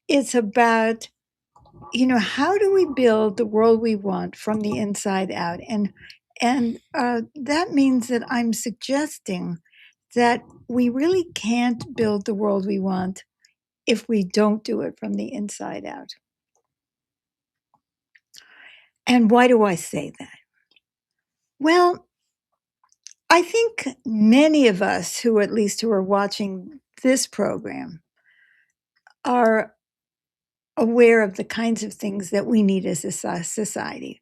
it's about, how do we build the world we want from the inside out? And that means that I'm suggesting that we really can't build the world we want if we don't do it from the inside out. And why do I say that? Well, I think many of us who are watching this program are aware of the kinds of things that we need as a society.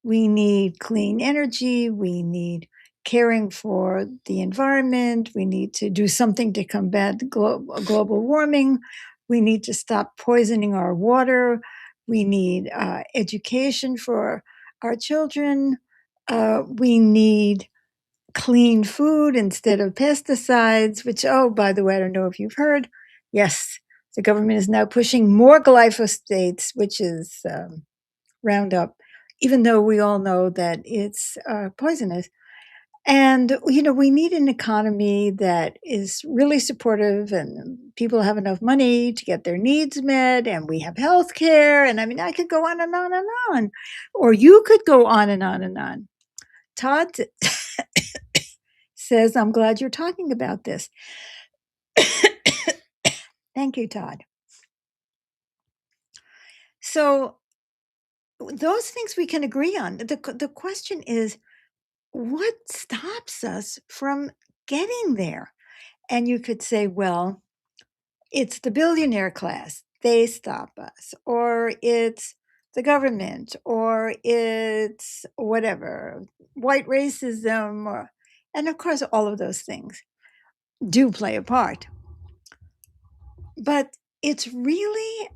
We need clean energy, we need caring for the environment, we need to do something to combat global warming, we need to stop poisoning our water, we need education for our children, we need clean food instead of pesticides, which, oh, by the way, I don't know if you've heard. Yes, the government is now pushing more glyphosates, which is Roundup, even though we all know that it's poisonous. And, we need an economy that is really supportive and people have enough money to get their needs met and we have health care. And I mean, I could go on and on and on, or you could go on and on and on. Todd says, I'm glad you're talking about this. Thank you, Todd. So, those things we can agree on. The question is, what stops us from getting there? And you could say, well, it's the billionaire class, they stop us, or it's the government, or it's whatever, white racism, and of course, all of those things do play a part. But it's really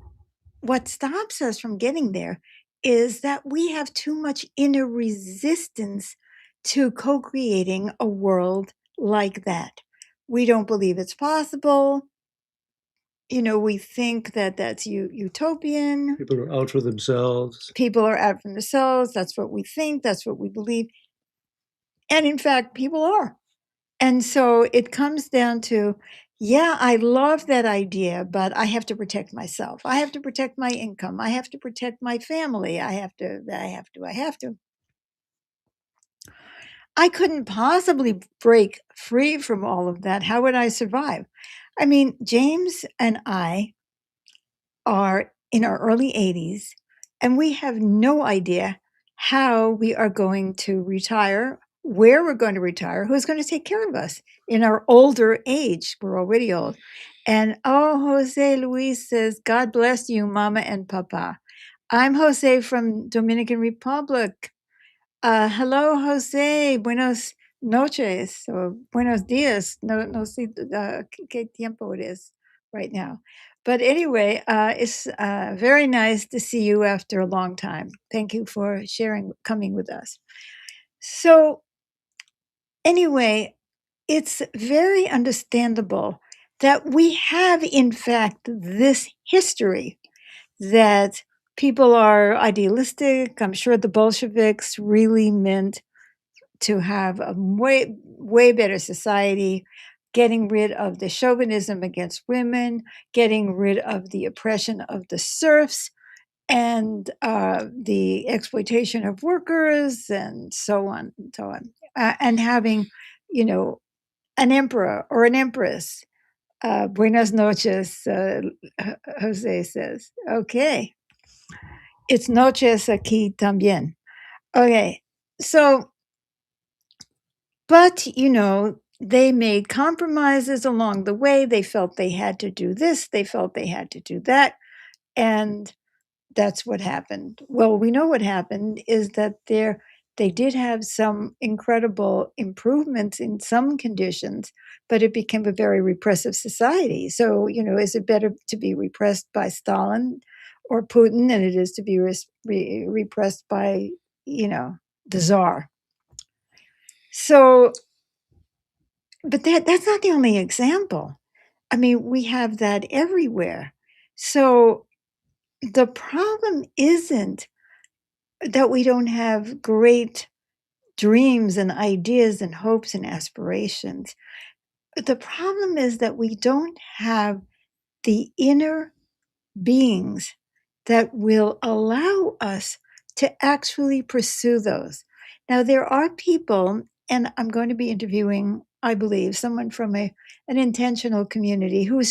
what stops us from getting there is that we have too much inner resistance to co-creating a world like that. We don't believe it's possible. We think that that's utopian. People are out for themselves. People are out for themselves. That's what we think. That's what we believe. And in fact, people are. And so it comes down to, yeah, I love that idea, but I have to protect myself. I have to protect my income. I have to protect my family. I have to. I couldn't possibly break free from all of that. How would I survive? I mean, James and I are in our early 80s, and we have no idea how we are going to retire, where we're going to retire, who's going to take care of us in our older age. We're already old. And Jose Luis says, God bless you, Mama and Papa. I'm Jose from Dominican Republic. Hello, Jose. Buenos noches or buenos dias. No sé qué tiempo it is right now. But anyway, it's very nice to see you after a long time. Thank you for coming with us. So, anyway, it's very understandable that we have, in fact, this history that people are idealistic. I'm sure the Bolsheviks really meant to have a way better society, getting rid of the chauvinism against women, getting rid of the oppression of the serfs, and the exploitation of workers, and so on and so on, and having, an emperor or an empress. Buenas noches, Jose says. Okay. It's noches aquí también. Okay. So, but, they made compromises along the way. They felt they had to do this, they felt they had to do that. And that's what happened. Well, we know what happened is that they did have some incredible improvements in some conditions, but it became a very repressive society. So, is it better to be repressed by Stalin or Putin than it is to be repressed by, the Tsar? So, but that's not the only example. I mean, we have that everywhere. So the problem isn't that we don't have great dreams and ideas and hopes and aspirations. The problem is that we don't have the inner beings that will allow us to actually pursue those. Now, there are people, and I'm going to be interviewing, I believe, someone from an intentional community who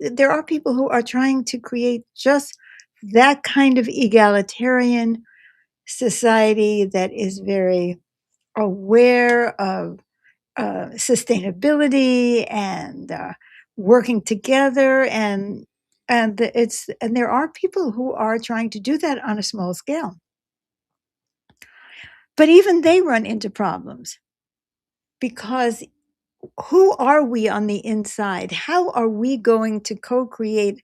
there are people who are trying to create just that kind of egalitarian society that is very aware of sustainability and working together, and there are people who are trying to do that on a small scale, but even they run into problems because who are we on the inside? How are we going to co-create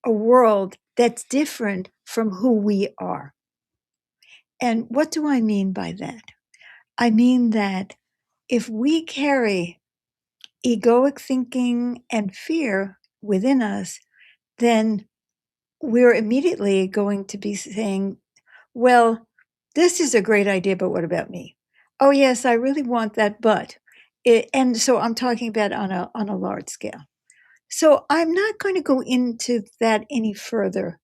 a world that's different from who we are? And what do I mean by that? I mean that if we carry egoic thinking and fear within us, then we're immediately going to be saying, well, this is a great idea, but what about me? Oh, yes, I really want that, but and so I'm talking about on a large scale. So I'm not going to go into that any further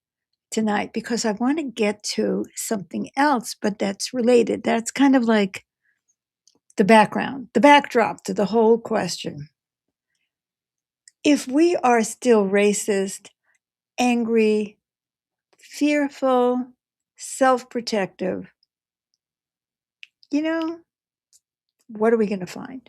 tonight because I want to get to something else, but that's related. That's kind of like the background, the backdrop to the whole question. If we are still racist, angry, fearful, self protective, you know, what are we going to find?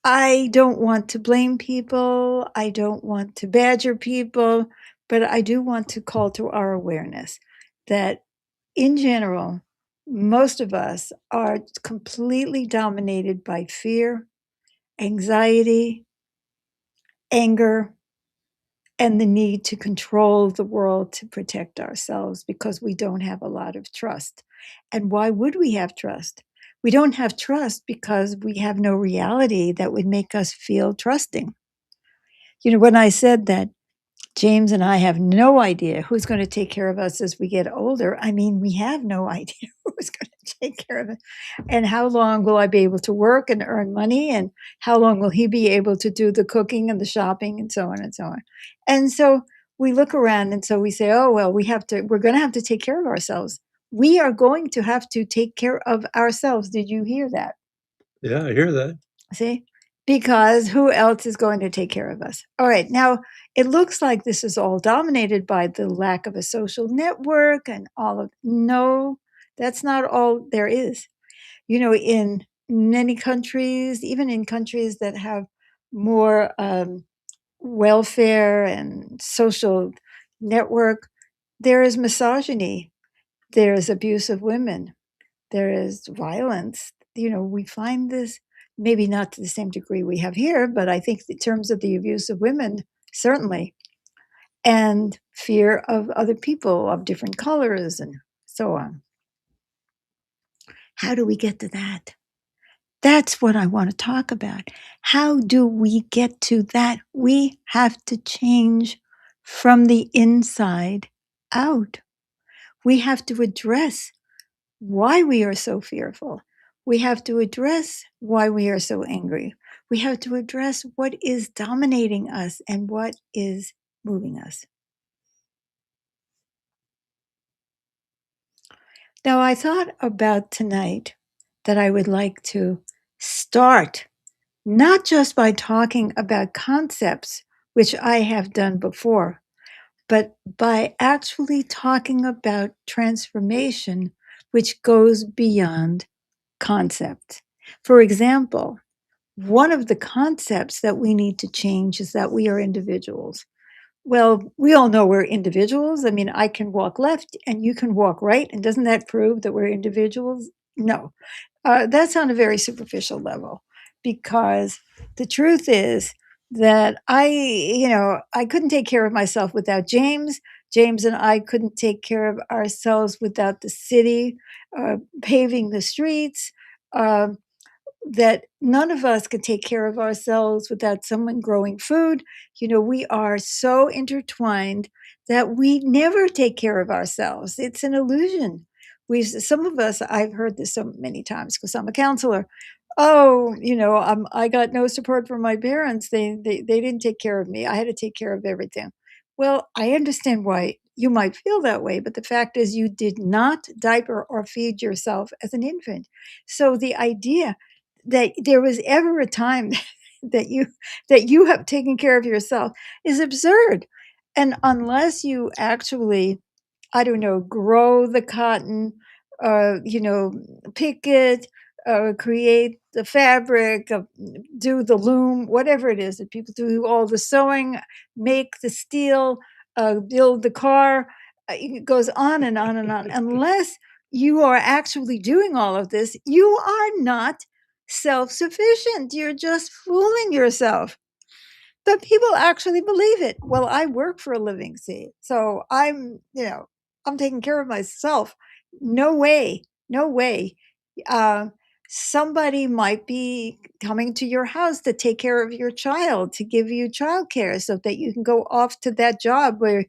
I don't want to blame people. I don't want to badger people, but I do want to call to our awareness that in general, most of us are completely dominated by fear, anxiety, anger, and the need to control the world to protect ourselves because we don't have a lot of trust. And why would we have trust? We don't have trust because we have no reality that would make us feel trusting. You know, when I said that James and I have no idea who's going to take care of us as we get older, I mean, we have no idea who's going to take care of us. And how long will I be able to work and earn money? And how long will he be able to do the cooking and the shopping and so on and so on? And so we look around and so we say, oh, well, we're going to have to take care of ourselves. We are going to have to take care of ourselves. Did you hear that? Yeah, I hear that. See? Because who else is going to take care of us? All right. Now, it looks like this is all dominated by the lack of a social network and all of no, that's not all there is. You know, in many countries, even in countries that have more welfare and social network, there is misogyny, there is abuse of women, there is violence. You know, we find this maybe not to the same degree we have here, but I think in terms of the abuse of women, certainly, and fear of other people of different colors and so on. How do we get to that? That's what I want to talk about. How do we get to that? We have to change from the inside out. We have to address why we are so fearful. We have to address why we are so angry. We have to address what is dominating us and what is moving us. Now, I thought about tonight that I would like to start not just by talking about concepts, which I have done before, but by actually talking about transformation, which goes beyond concept. For example, one of the concepts that we need to change is that we are individuals. Well, we all know we're individuals. I mean, I can walk left and you can walk right. And doesn't that prove that we're individuals? No, that's on a very superficial level because the truth is that I couldn't take care of myself without James. James and I couldn't take care of ourselves without the city paving the streets. Um, that none of us can take care of ourselves without someone growing food. You know, we are so intertwined that we never take care of ourselves. It's an illusion. Some of us, I've heard this so many times because I'm a counselor. Oh, I got no support from my parents. They didn't take care of me. I had to take care of everything. Well, I understand why you might feel that way, but the fact is you did not diaper or feed yourself as an infant. So the idea that there was ever a time that you have taken care of yourself is absurd. And unless you actually, I don't know, grow the cotton, you know, pick it, create the fabric, do the loom, whatever it is that people do, all the sewing, make the steel, build the car. It goes on and on and on. Unless you are actually doing all of this, you are not self sufficient. You're just fooling yourself. But people actually believe it. Well, I work for a living, see, so I'm taking care of myself. No way, no way. Uh, Somebody might be coming to your house to take care of your child, to give you childcare so that you can go off to that job where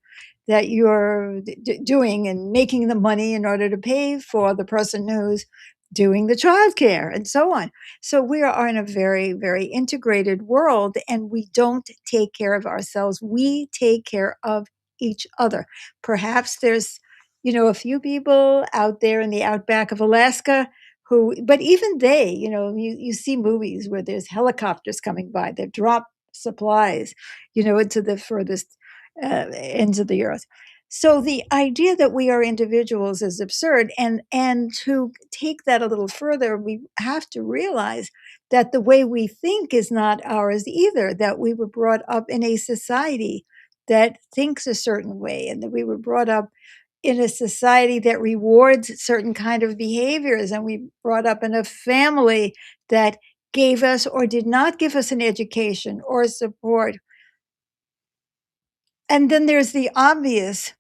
that you're doing and making the money in order to pay for the person who's doing the childcare and so on. So we are in a very, very integrated world and we don't take care of ourselves. We take care of each other. Perhaps there's, a few people out there in the outback of Alaska who, but even they, you see movies where there's helicopters coming by that drop supplies, into the furthest ends of the earth. So the idea that we are individuals is absurd. And to take that a little further, we have to realize that the way we think is not ours either, that we were brought up in a society that thinks a certain way, and that we were brought up in a society that rewards certain kind of behaviors, and we brought up in a family that gave us or did not give us an education or support. And then there's the obvious,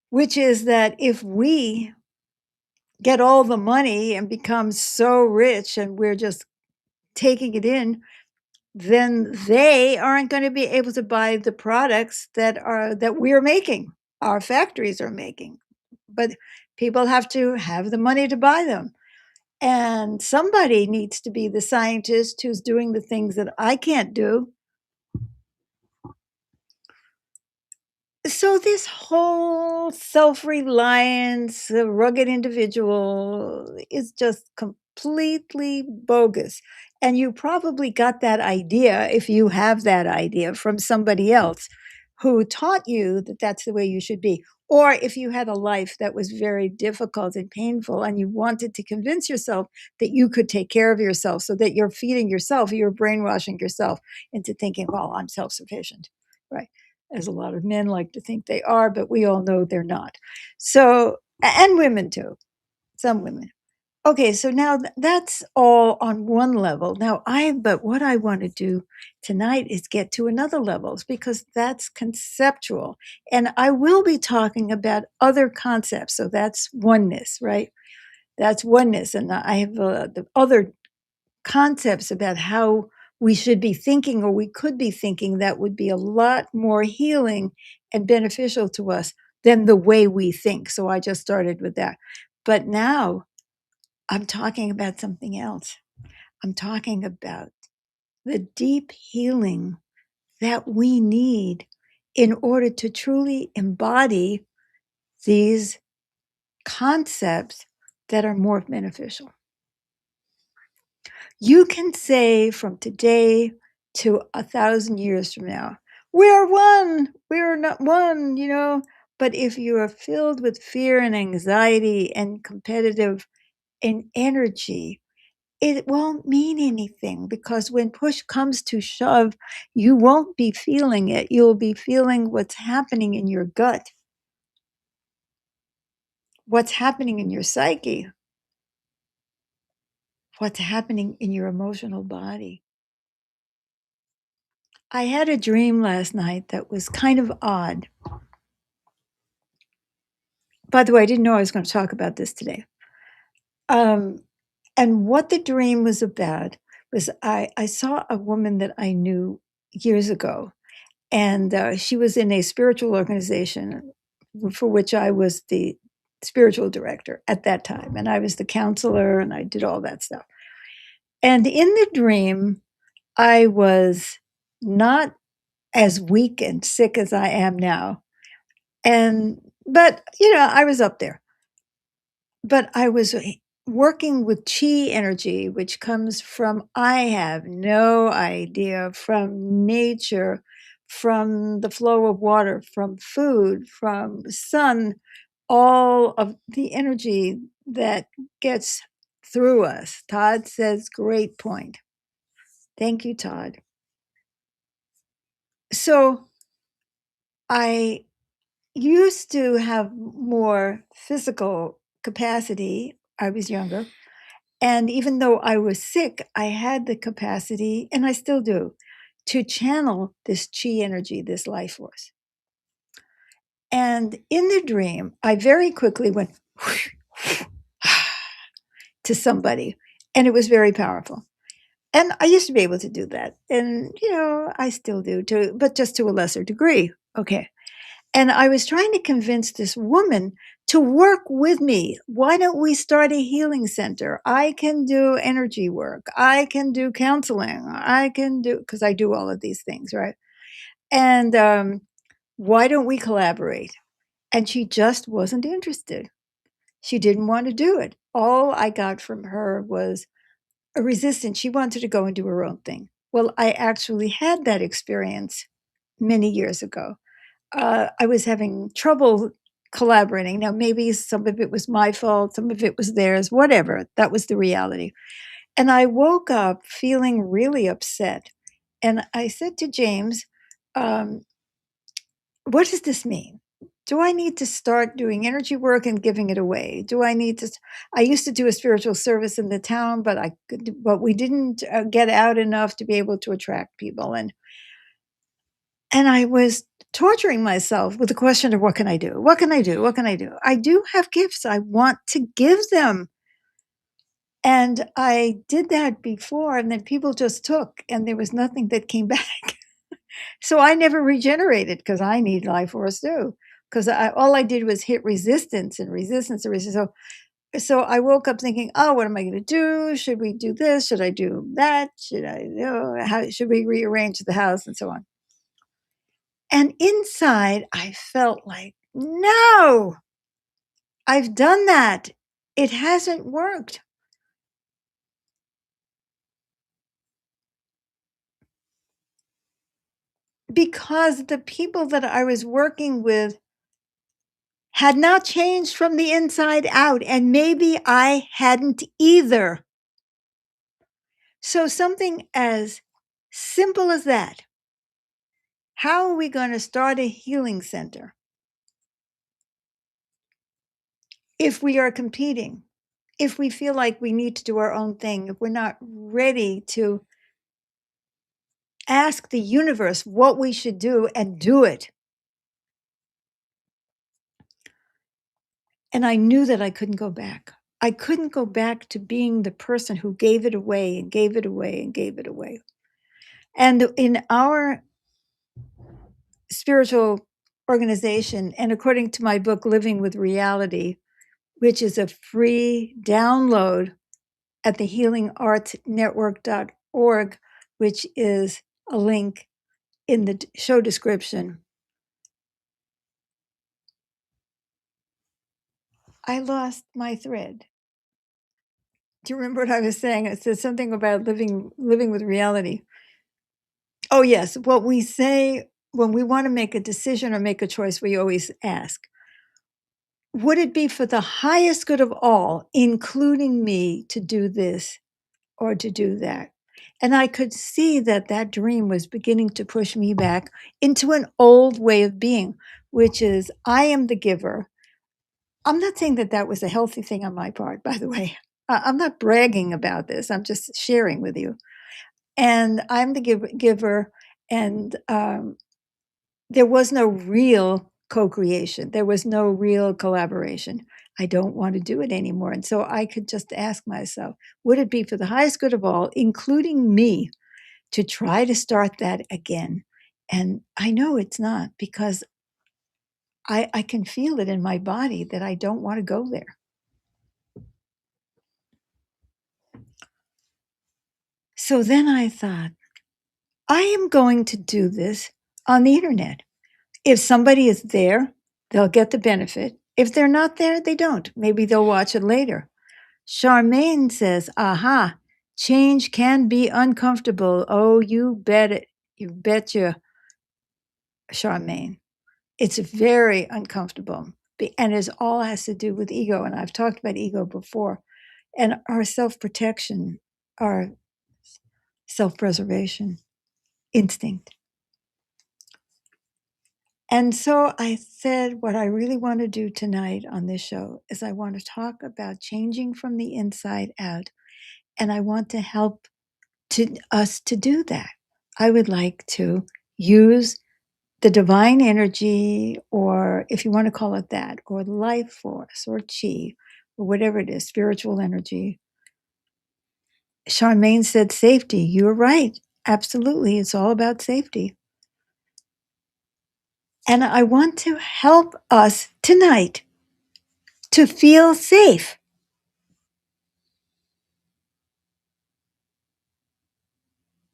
which is that if we get all the money and become so rich and we're just taking it in, then they aren't going to be able to buy the products that we're making, our factories are making. But people have to have the money to buy them. And somebody needs to be the scientist who's doing the things that I can't do. So this whole self-reliance, rugged individual is just completely bogus. And you probably got that idea, if you have that idea, from somebody else who taught you that that's the way you should be. Or if you had a life that was very difficult and painful and you wanted to convince yourself that you could take care of yourself so that you're feeding yourself, you're brainwashing yourself into thinking, well, I'm self-sufficient, right? As a lot of men like to think they are, but we all know they're not. So, and women too, some women. Okay, so now that's all on one level. But what I want to do tonight is get to another levels because that's conceptual. And I will be talking about other concepts. So that's oneness, right? That's oneness. And I have the other concepts about how we should be thinking or we could be thinking that would be a lot more healing and beneficial to us than the way we think. So I just started with that. But now I'm talking about something else. I'm talking about the deep healing that we need in order to truly embody these concepts that are more beneficial. You can say from today to 1,000 years from now, we're one, we're not one. But if you are filled with fear and anxiety and competitive and energy, it won't mean anything because when push comes to shove, you won't be feeling it. You'll be feeling what's happening in your gut, what's happening in your psyche, what's happening in your emotional body. I had a dream last night that was kind of odd. By the way, I didn't know I was going to talk about this today. Um, and what the dream was about was I saw a woman that I knew years ago, and she was in a spiritual organization for which I was the spiritual director at that time. And I was the counselor and I did all that stuff. And in the dream, I was not as weak and sick as I am now. And, but, I was up there. But I was working with chi energy, which comes from, I have no idea, from nature, from the flow of water, from food, from sun, all of the energy that gets through us. Todd says, great point. Thank you, Todd. So I used to have more physical capacity. I was younger. And even though I was sick, I had the capacity, and I still do, to channel this chi energy, this life force. And in the dream, I very quickly went to somebody, and it was very powerful. And I used to be able to do that. And, I still do, too, but just to a lesser degree. Okay. And I was trying to convince this woman to work with me. Why don't we start a healing center? I can do energy work. I can do counseling. I can do, because I do all of these things, right? And why don't we collaborate? And she just wasn't interested. She didn't want to do it. All I got from her was a resistance. She wanted to go and do her own thing. Well, I actually had that experience many years ago. I was having trouble collaborating. Now, maybe some of it was my fault, some of it was theirs, whatever. That was the reality. And I woke up feeling really upset. And I said to James, um, what does this mean? Do I need to start doing energy work and giving it away? Do I need to? I used to do a spiritual service in the town, but we didn't get out enough to be able to attract people. And I was torturing myself with the question of what can I do? What can I do? What can I do? I do have gifts. I want to give them. And I did that before, and then people just took, and there was nothing that came back. So I never regenerated because I need life force too. Because all I did was hit resistance and resistance and resistance. So I woke up thinking, oh, what am I going to do? Should we do this? Should I do that? How should we rearrange the house and so on? And inside, I felt like, no, I've done that. It hasn't worked. Because the people that I was working with had not changed from the inside out, and maybe I hadn't either. So, something as simple as that, how are we going to start a healing center if we are competing? If we feel like we need to do our own thing, if we're not ready to ask the universe what we should do and do it. And I knew that I couldn't go back. I couldn't go back to being the person who gave it away and gave it away and gave it away. And in our spiritual organization, and according to my book, Living with Reality, which is a free download at the healingartsnetwork.org, which is a link in the show description. I lost my thread. Do you remember what I was saying? It said something about living with reality. Oh, yes. What we say when we want to make a decision or make a choice, we always ask, would it be for the highest good of all, including me, to do this or to do that? And I could see that that dream was beginning to push me back into an old way of being, which is I am the giver. I'm not saying that that was a healthy thing on my part, by the way. I'm not bragging about this. I'm just sharing with you. And I'm the giver, and there was no real co-creation. There was no real collaboration. I don't want to do it anymore. And so I could just ask myself, would it be for the highest good of all, including me, to try to start that again? And I know it's not, because I can feel it in my body that I don't want to go there. So then I thought, I am going to do this on the internet. If somebody is there, they'll get the benefit. If they're not there, they don't. Maybe they'll watch it later. Charmaine says, aha, change can be uncomfortable. Oh, you bet it. You betcha, Charmaine. It's very uncomfortable. And it all has to do with ego. And I've talked about ego before. And our self protection, our self preservation instinct. And so I said, what I really want to do tonight on this show is I want to talk about changing from the inside out. And I want to help us to do that. I would like to use the divine energy, or if you want to call it that, or life force, or chi, or whatever it is, spiritual energy. Charmaine said safety. You're right. Absolutely. It's all about safety. And I want to help us tonight to feel safe.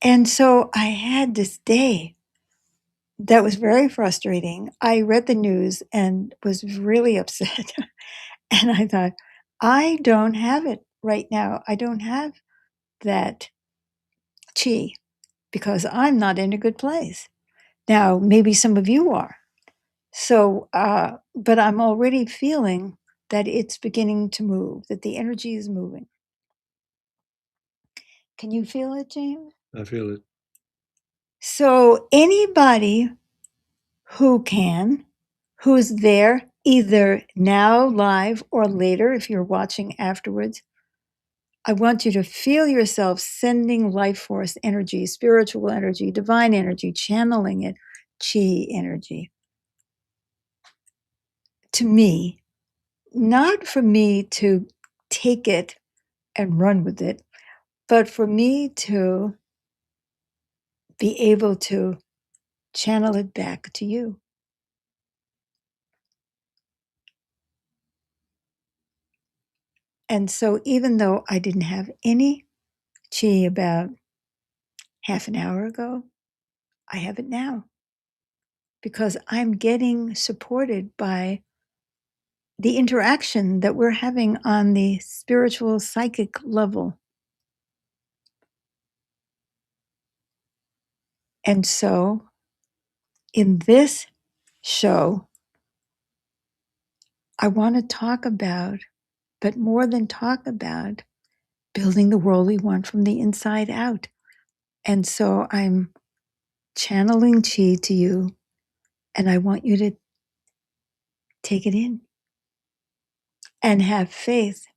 And so I had this day that was very frustrating. I read the news and was really upset. And I thought, I don't have it right now. I don't have that chi because I'm not in a good place. Now, maybe some of you are. So, but I'm already feeling that it's beginning to move, that the energy is moving. Can you feel it, James? I feel it. So, anybody who can, who's there either now live or later, if you're watching afterwards, I want you to feel yourself sending life force energy, spiritual energy, divine energy, channeling it, chi energy to me, not for me to take it and run with it, but for me to be able to channel it back to you. And so, even though I didn't have any chi about half an hour ago, I have it now because I'm getting supported by the interaction that we're having on the spiritual psychic level. And so, in this show, I want to talk about, but more than talk about, building the world we want from the inside out. And so I'm channeling chi to you, and I want you to take it in and have faith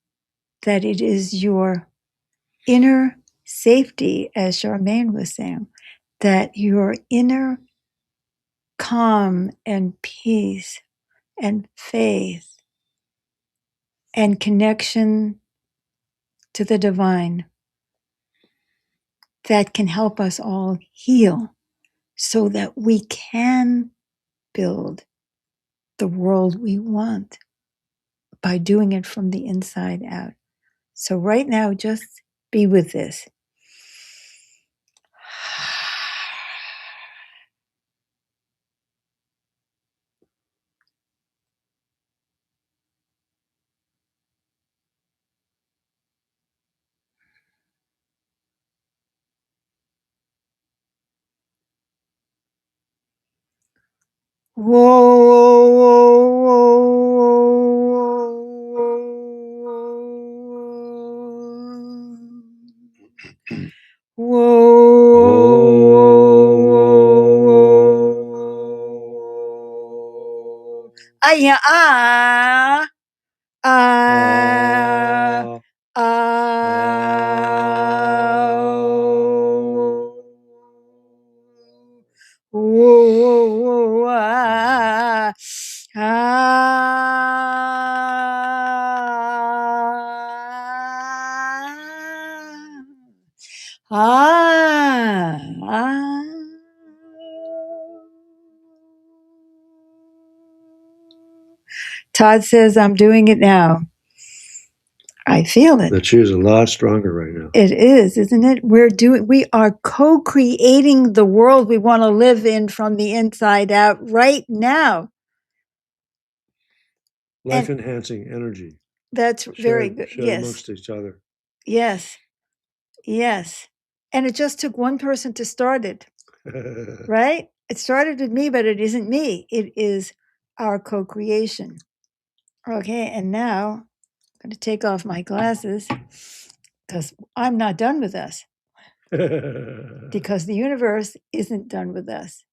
that it is your inner safety, as Charmaine was saying, that your inner calm and peace and faith and connection to the divine that can help us all heal so that we can build the world we want by doing it from the inside out. So, right now, just be with this. Yeah, Todd says, I'm doing it now. I feel it. That she is a lot stronger right now. It is, isn't it? We are co-creating the world we want to live in from the inside out right now. Life enhancing energy. That's very good. Shared Yes. amongst each other. Yes. Yes. And it just took one person to start it, right? It started with me, but it isn't me. It is our co-creation. Okay, and now I'm going to take off my glasses because I'm not done with us, because the universe isn't done with us.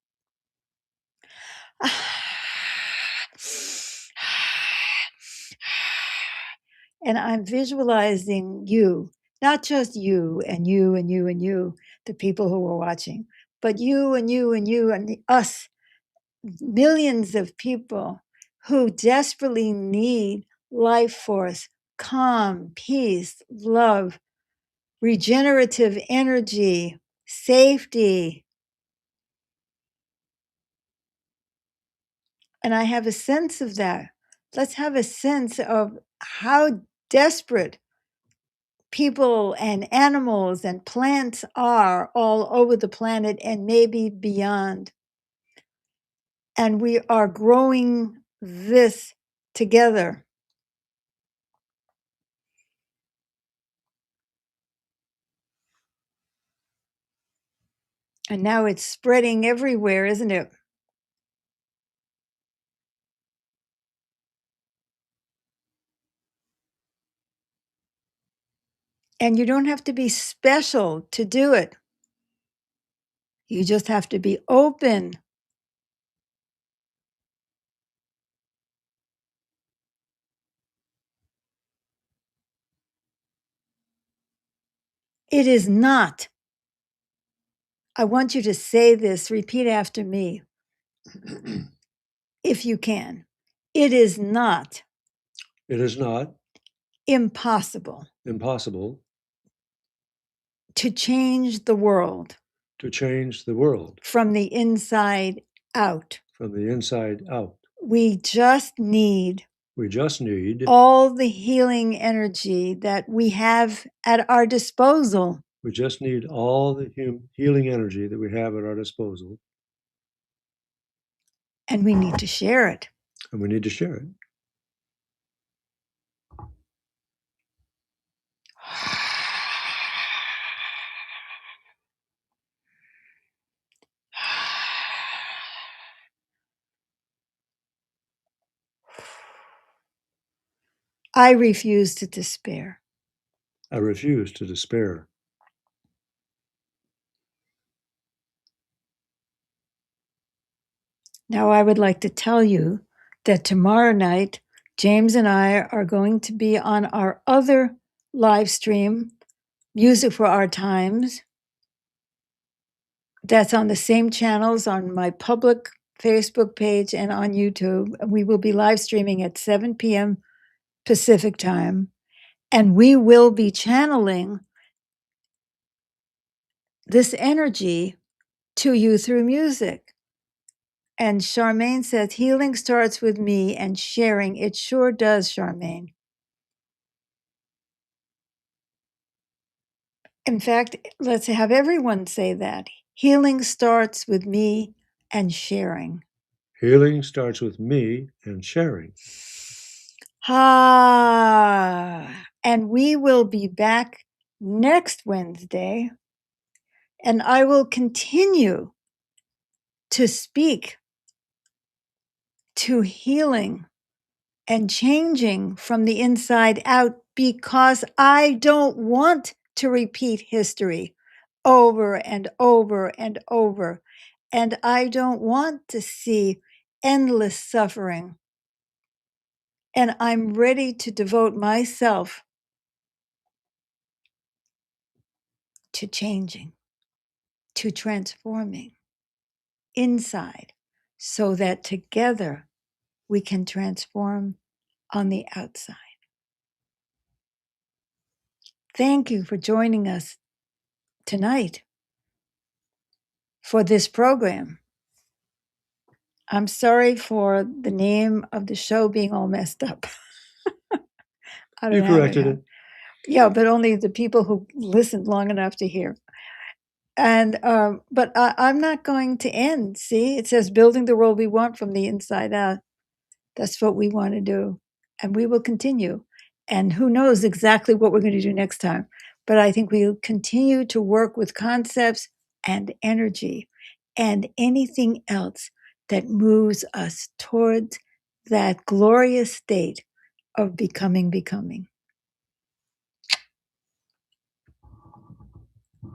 And I'm visualizing you, not just you and you and you and you, the people who are watching, but you and you and you and us, millions of people who desperately need life force, calm, peace, love, regenerative energy, safety. And I have a sense of that. Let's have a sense of how desperate people and animals and plants are all over the planet and maybe beyond. And we are growing this together. And now it's spreading everywhere, isn't it? And you don't have to be special to do it. You just have to be open. It is not. I want you to say this, repeat after me, if you can. It is not. It is not Impossible. Impossible To change the world. To change the world. From the inside out. From the inside out. We just need. We just need. All the healing energy that we have at our disposal. We just need all the healing energy that we have at our disposal. And we need to share it. And we need to share it. I refuse to despair. I refuse to despair. Now, I would like to tell you that tomorrow night, James and I are going to be on our other live stream, Music for Our Times. That's on the same channels on my public Facebook page and on YouTube. We will be live streaming at 7 p.m. Pacific time, and we will be channeling this energy to you through music. And Charmaine says, healing starts with me and sharing. It sure does, Charmaine. In fact, let's have everyone say that. Healing starts with me and sharing. Healing starts with me and sharing. And we will be back next Wednesday, and I will continue to speak to healing and changing from the inside out, because I don't want to repeat history over and over and over. And I don't want to see endless suffering. And I'm ready to devote myself to changing, to transforming inside, so that together we can transform on the outside. Thank you for joining us tonight for this program. I'm sorry for the name of the show being all messed up. I don't You have corrected it. Yeah, but only the people who listened long enough to hear. And but I'm not going to end. See, it says building the world we want from the inside out. That's what we want to do, and we will continue. And who knows exactly what we're going to do next time? But I think we'll continue to work with concepts and energy and anything else that moves us towards that glorious state of becoming.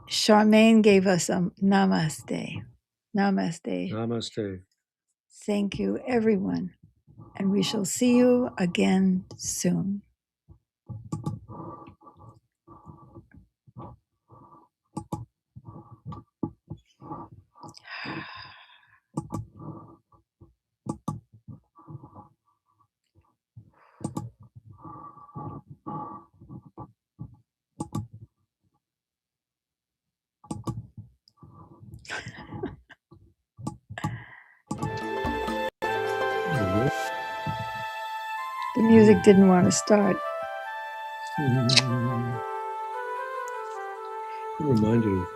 Charmaine gave us a namaste. Namaste. Namaste. Thank you, everyone. And we shall see you again soon. The music didn't want to start. It reminded of